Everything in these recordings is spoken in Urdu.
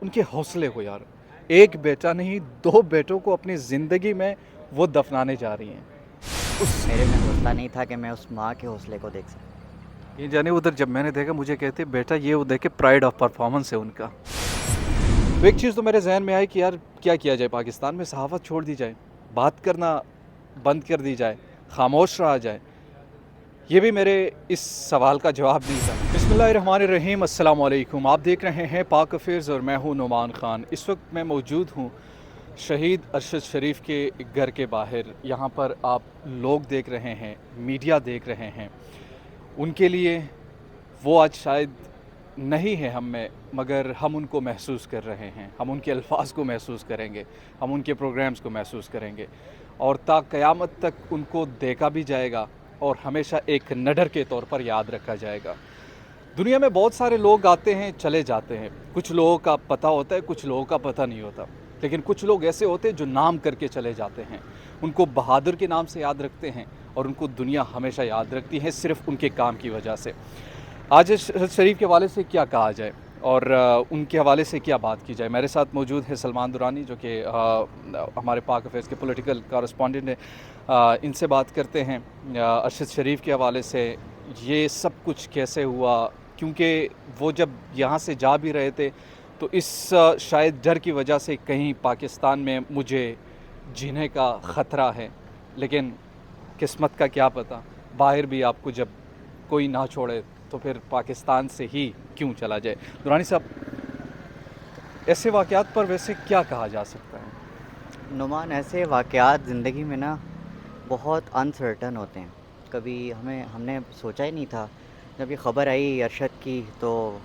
ان کے حوصلے کو یار. ایک بیٹا نہیں 2 بیٹوں کو اپنی زندگی میں وہ دفنانے جا رہی ہیں. اس میرے میں حوصلہ نہیں تھا کہ میں اس ماں کے حوصلے کو دیکھ سکوں. یہ جانے ادھر جب میں نے دیکھا مجھے کہتے بیٹا یہ وہ دیکھے پرائڈ آف پرفارمنس ہے ان کا. تو ایک چیز تو میرے ذہن میں آئی کہ یار کیا کیا جائے, پاکستان میں صحافت چھوڑ دی جائے, بات کرنا بند کر دی جائے, خاموش رہا جائے. یہ بھی میرے اس سوال کا جواب نہیں تھا. بسم اللہ الرحمن الرحیم. السلام علیکم. آپ دیکھ رہے ہیں پاک افیئرز اور میں ہوں نعمان خان. اس وقت میں موجود ہوں شہید ارشد شریف کے گھر کے باہر. یہاں پر آپ لوگ دیکھ رہے ہیں, میڈیا دیکھ رہے ہیں. ان کے لیے وہ آج شاید نہیں ہے ہم میں, مگر ہم ان کو محسوس کر رہے ہیں. ہم ان کے الفاظ کو محسوس کریں گے, ہم ان کے پروگرامز کو محسوس کریں گے, اور تا قیامت تک ان کو دیکھا بھی جائے گا اور ہمیشہ ایک نڈر کے طور پر یاد رکھا جائے گا. دنیا میں بہت سارے لوگ آتے ہیں چلے جاتے ہیں. کچھ لوگوں کا پتہ ہوتا ہے, کچھ لوگوں کا پتہ نہیں ہوتا. لیکن کچھ لوگ ایسے ہوتے ہیں جو نام کر کے چلے جاتے ہیں. ان کو بہادر کے نام سے یاد رکھتے ہیں اور ان کو دنیا ہمیشہ یاد رکھتی ہے صرف ان کے کام کی وجہ سے. آج شریف کے حوالے سے کیا کہا جائے اور ان کے حوالے سے کیا بات کی جائے. میرے ساتھ موجود ہے سلمان درانی جو کہ ہمارے پاک افیئرز کے پولیٹیکل کارسپونڈنٹ ہیں. ان سے بات کرتے ہیں ارشد شریف کے حوالے سے. یہ سب کچھ کیسے ہوا, کیونکہ وہ جب یہاں سے جا بھی رہے تھے تو اس شاید ڈر کی وجہ سے کہیں پاکستان میں مجھے جینے کا خطرہ ہے. لیکن قسمت کا کیا پتہ, باہر بھی آپ کو جب کوئی نہ چھوڑے تو پھر پاکستان سے ہی کیوں چلا جائے. درانی صاحب, ایسے واقعات پر ویسے کیا کہا جا سکتا ہے؟ نعمان، ایسے واقعات زندگی میں نا بہت انسرٹن ہوتے ہیں. کبھی ہم نے سوچا ہی نہیں تھا. جب یہ خبر آئی ارشد کی تو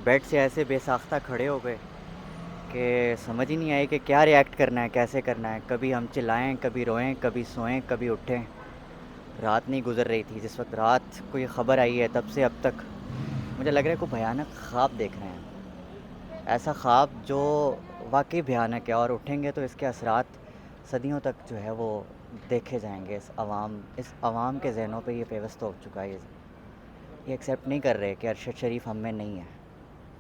بیڈ سے ایسے بے ساختہ کھڑے ہو گئے کہ سمجھ ہی نہیں آئی کہ کیا ریئیکٹ کرنا ہے, کیسے کرنا ہے. کبھی ہم چلائیں, کبھی روئیں, کبھی سوئیں, کبھی اٹھیں. رات نہیں گزر رہی تھی. جس وقت رات کو یہ خبر آئی ہے تب سے اب تک مجھے لگ رہا ہے کوئی بھیانک خواب دیکھ رہے ہیں. ایسا خواب جو واقعی بھیانک ہے, اور اٹھیں گے تو اس کے اثرات صدیوں تک جو ہے وہ دیکھے جائیں گے. اس عوام کے ذہنوں پہ یہ پیوست ہو چکا ہے. یہ ایکسیپٹ نہیں کر رہے کہ ارشد شریف ہم میں نہیں ہے.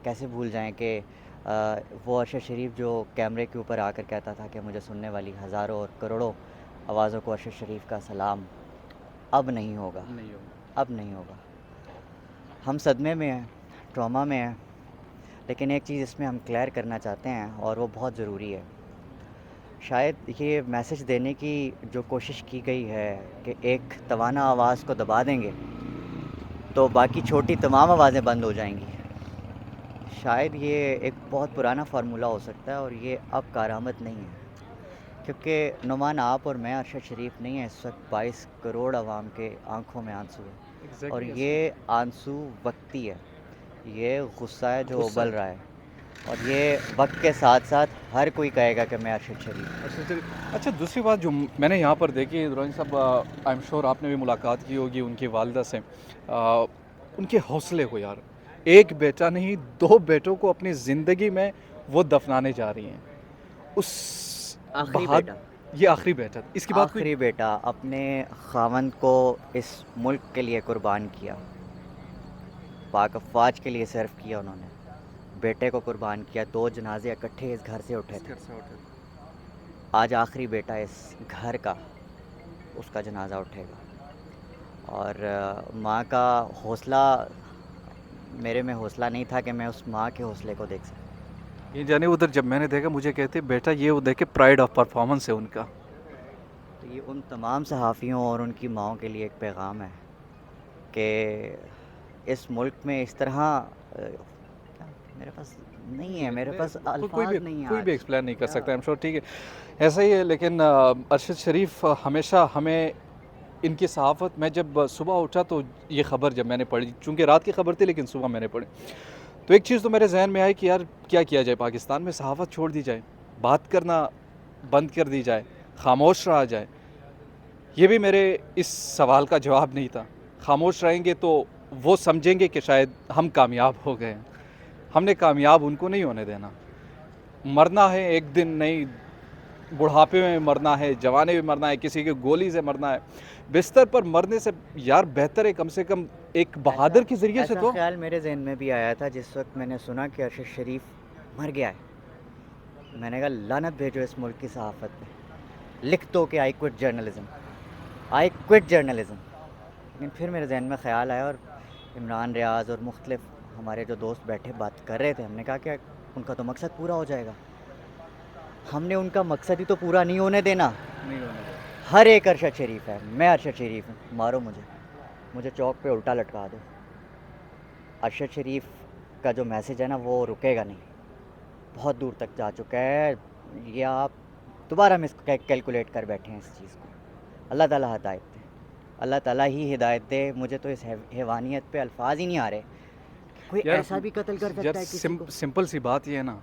کیسے بھول جائیں کہ وہ ارشد شریف جو کیمرے کے اوپر آ کر کہتا تھا کہ مجھے سننے والی ہزاروں اور کروڑوں آوازوں کو ارشد شریف کا سلام اب نہیں ہوگا, نہیں ہوگا. اب نہیں ہوگا. ہم صدمے میں ہیں, ٹراما میں ہیں. لیکن ایک چیز اس میں ہم کلیئر کرنا چاہتے ہیں اور وہ بہت ضروری ہے. شاید یہ میسج دینے کی جو کوشش کی گئی ہے کہ ایک توانا آواز کو دبا دیں گے تو باقی چھوٹی تمام آوازیں بند ہو جائیں گی. شاید یہ ایک بہت پرانا فارمولہ ہو سکتا ہے اور یہ اب کارآمد نہیں ہے. کیونکہ نعمان, آپ اور میں ارشد شریف نہیں ہیں. اس وقت 22 کروڑ عوام کے آنکھوں میں آنسو ہے, اور ایگزیکٹلی یہ آنسو وقتی ہے. یہ غصہ ہے جو غصہ ابل ہے. رہا ہے, اور یہ وقت کے ساتھ ساتھ ہر کوئی کہے گا کہ میں ارشد شریف ہوں. اچھا, دوسری بات جو میں نے یہاں پر دیکھی, درانی صاحب آئی ایم شور آپ نے بھی ملاقات کی ہوگی ان کی والدہ سے. ان کے حوصلے کو یار, ایک بیٹا نہیں 2 بیٹوں کو اپنی زندگی میں وہ دفنانے جا رہی ہیں. اس آخری بہاد بیٹا, یہ آخری بیٹا, اس کے بعد کوئی آخری بیٹا اپنے خاوند کو اس ملک کے لیے قربان کیا. پاک افواج کے لیے صرف کیا انہوں نے. بیٹے کو قربان کیا. 2 جنازے اکٹھے اس گھر سے اٹھے اس تھے. گھر سے اٹھے. آج آخری بیٹا اس گھر کا, اس کا جنازہ اٹھے گا. اور ماں کا حوصلہ, میرے میں حوصلہ نہیں تھا کہ میں اس ماں کے حوصلے کو دیکھ سکوں. یہ جانے ادھر جب میں نے دیکھا مجھے کہتے بیٹا یہ وہ دیکھے پرائڈ آف پرفارمنس ہے ان کا. تو یہ ان تمام صحافیوں اور ان کی ماؤں کے لیے ایک پیغام ہے کہ اس ملک میں اس طرح میرے پاس نہیں ہے, میرے پاس الفاظ نہیں ہیں کوئی بھی آج. ایکسپلین نہیں کر کیا سکتا. ایم شور ٹھیک ہے, ایسا ہی ہے. لیکن ارشد شریف ہمیشہ ہمیں ان کی صحافت, میں جب صبح اٹھا تو یہ خبر جب میں نے پڑھی, چونکہ رات کی خبر تھی لیکن صبح میں نے پڑھی, تو ایک چیز تو میرے ذہن میں آئی کہ یار کیا کیا جائے, پاکستان میں صحافت چھوڑ دی جائے, بات کرنا بند کر دی جائے, خاموش رہا جائے. یہ بھی میرے اس سوال کا جواب نہیں تھا. خاموش رہیں گے تو وہ سمجھیں گے کہ شاید ہم کامیاب ہو گئے ہیں. ہم نے کامیاب ان کو نہیں ہونے دینا. مرنا ہے ایک دن نہیں, بڑھاپے میں مرنا ہے, جوانے میں مرنا ہے, کسی کی گولی سے مرنا ہے, بستر پر مرنے سے یار بہتر ہے کم سے کم ایک ایسا بہادر کے ذریعے سے ایسا تو. خیال میرے ذہن میں بھی آیا تھا جس وقت میں نے سنا کہ ارشد شریف مر گیا ہے. میں نے کہا لعنت بھیجو اس ملک کی صحافت پہ، لکھ دو کہ I quit journalism, I quit journalism. لیکن پھر میرے ذہن میں خیال آیا، اور عمران ریاض اور مختلف ہمارے جو دوست بیٹھے بات کر رہے تھے، ہم نے کہا کہ ان کا تو مقصد پورا ہو جائے گا، ہم نے ان کا مقصد ہی تو پورا نہیں ہونے دینا۔ نہیں ہونے دے۔ ہر ایک ارشد شریف ہے، میں ارشد شریف ہوں، مارو مجھے چوک پہ الٹا لٹکا دو۔ ارشد شریف کا جو میسج ہے نا وہ رکے گا نہیں، بہت دور تک جا چکا ہے، یہ آپ دوبارہ میں اس کو کیلکولیٹ کر بیٹھے ہیں اس چیز کو۔ اللہ تعالیٰ ہدایت دے، اللہ تعالیٰ ہی ہدایت دے۔ مجھے تو اس حیوانیت پہ الفاظ ہی نہیں آ رہے، کوئی یار ایسا بھی قتل کر یار سکتا ہے کسی کو؟ سمپل سی بات یہ ہے نا،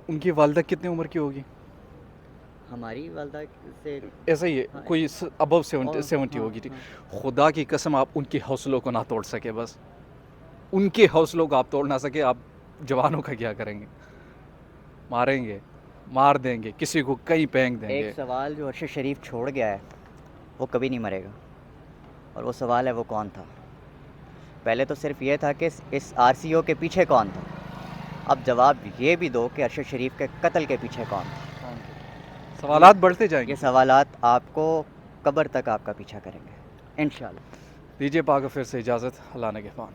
ان کی والدہ کتنے عمر کی ہوگی؟ ہماری والدہ سے ایسا ہی ہے، ہاں، کوئی ابو اور 70 ہاں ہوگی ٹھیک۔ ہاں، خدا کی قسم آپ ان کے حوصلوں کو نہ توڑ سکے، بس ان کے حوصلوں کو آپ توڑ نہ سکے، آپ جوانوں کا کیا کریں گے؟ ماریں گے، مار دیں گے، کسی کو کہیں پھینک دیں ایک گے۔ سوال جو ارشد شریف چھوڑ گیا ہے وہ کبھی نہیں مرے گا، اور وہ سوال ہے وہ کون تھا؟ پہلے تو صرف یہ تھا کہ اس آر سی او کے پیچھے کون تھا، اب جواب یہ بھی دو کہ ارشد شریف کے قتل کے پیچھے کون تھا۔ سوالات بڑھتے جائیں یہ گے۔ سوالات آپ کو قبر تک آپ کا پیچھا کریں گے انشاءاللہ۔ دیجیے پاک پھر سے اجازت، اللہ نگہبان۔